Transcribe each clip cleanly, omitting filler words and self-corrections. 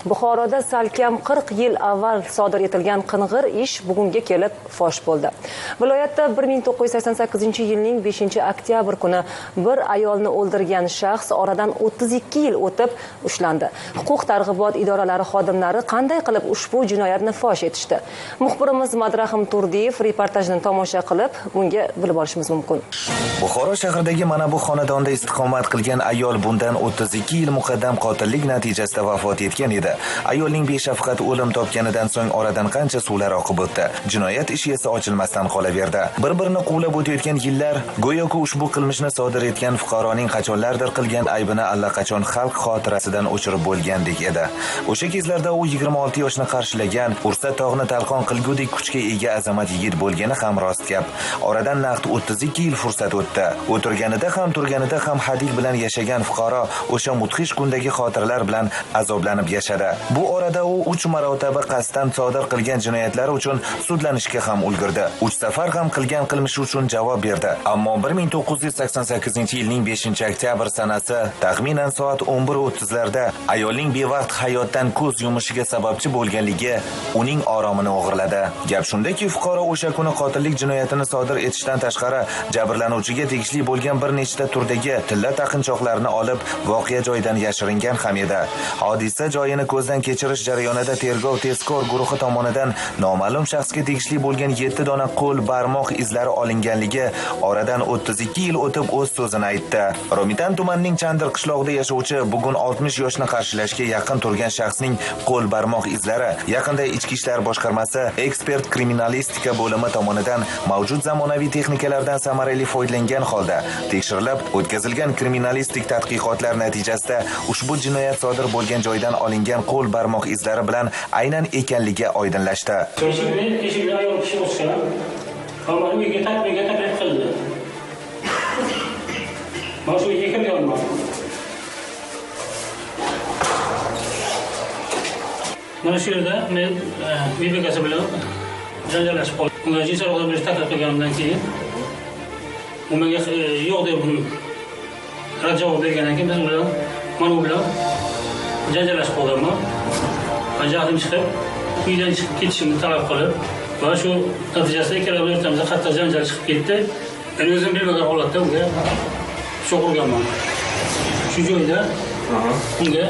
Buxoroda salkam 40 yil avval sodir etilgan qing'ir ish bugunga kelib fosh bo'ldi. Viloyatda 1988-yilning 5-oktyabr kuni bir ayolni o'ldirgan shaxs oradan 32 yil o'tib ushlandi. Huquq-targ'ibot idoralari xodimlari qanday qilib ushbu jinoyatni fosh etishdi? Muxbirimiz Madrahim Turdiyev reportajni tomosha qilib, bunga bilib olishimiz mumkin. Buxoro shahridagi mana bu xonadonda istiqomat qilgan ayol bundan 32 yil muqaddam qotillik natijasida vafot etgan edi. Ayolning beshafqat o'lim topganidan so'ng oradan qancha suvlar oqib o'tdi. Jinoyat ishi esa ochilmasdan qolaverdi. Bir-birini quvlab o'tayotgan yillar go'yoki ushbu qilmishni sodir etgan fuqaroning qachonlardir qilgan aybini allaqachon xalq xotirasidan o'chirib bo'lgandek edi. O'sha kezlarda u 26 yoshni qarshilagan, ursa tog'ni talqon qilgudek kuchga ega azamat yigit bo'lgani ham rost gap. Oradan naqd 32 yil fursat o'tdi. O'tirganida ham turganida ham hadik bilan yashagan fuqaro o'sha mudhish kundagi xotiralar bilan azoblanib yashadi. Bu orada u 3 marotaba qasddan sodir qilgan jinoyatlari uchun sudlanishga ham ulgurdi. 3 safar ham qilgan qilmishi uchun javob berdi. Ammo 1988-yilning 5-oktyabr sanasi taxminan soat 11:30larda ayolning bevaqt hayotdan ko'z yumishiga sababchi bo'lganligi uning oromini o'g'irladi. Gap shundaki, fuqaro o'sha kuni qotillik jinoyatini sodir etishdan tashqari jabrlanuvchiga tegishli bo'lgan bir nechta turdagi tilla taqinchoqlarni olib voqea joyidan yashiringan ham edi. Hodisa joyini ko'zdan kechirish jarayonida tergov tezkor guruhi tomonidan noma'lum shaxsga tegishli bo'lgan 7 dona qo'l barmoq izlari olinganligi oradan 32 yil o'tib o'z so'zini aytdi. Romitan tumanining Chandir qishlog'ida yashovchi bugun 60 yoshni qarshilashga yaqin turgan shaxsning qo'l barmoq izlari yaqinda Ichki ishlar boshqarmasi ekspert kriminalistika bo'limi tomonidan mavjud zamonaviy texnikalardan samarali foydalangan holda tekshirilib, o'tkazilgan kriminalistik tadqiqotlar natijasida ushbu jinoyat sodir bo'lgan joydan olingan qo'l barmoq izlari bilan aynan ekanligi oydinlashdi. Eshikni ayol kishi o'tgan. Hamma uyga taklif qildi. Mana shu uyga kirganman. Mana shu yerda men bekasi bilan janjallashib qoldim. Unga jinsel aloqa bilan taklif qilganimdan keyin u menga yo'q deb rad javob bergandan keyin biz bilan mana u bilan janjallashib qolganman. Jahlim chiqib, uydan chiqib ketishimni talab qilib, va shu natijasida ikkalamiz o'rtamizda qattiq janjal chiqib ketdi. Men o'zim bilmagan holatda unga pichoq urganman. Shu joyda unga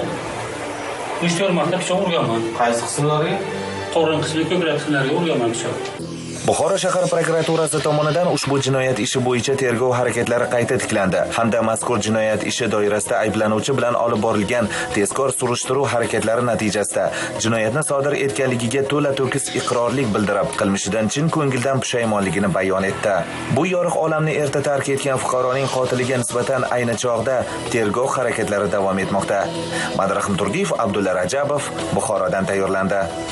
3-4 marta pichoq urganman. Qaysi qismlariga? Qorin qismi, ko'krak qismlariga urganman pichoq. Buxoro shahar prokuraturasi tomonidan ushbu jinoyat ishi bo'yicha tergov harakatlari qayta tiklandi hamda mazkur jinoyat ishi doirasida ayblanuvchi bilan olib borilgan tezkor surishtiruv harakatlari natijasida jinoyatni sodir etganligiga to'la to'kis iqrorlik bildirib, qilmishidan chin ko'ngildan pushaymonligini bayon etdi. Bu yorug' olamni erta tark etgan fuqaroning qotiliga nisbatan ayni chog'da tergov harakatlari davom etmoqda. Madrahim Turdiyev, Abdulla Rajabov, Buxorodan tayyorlandi.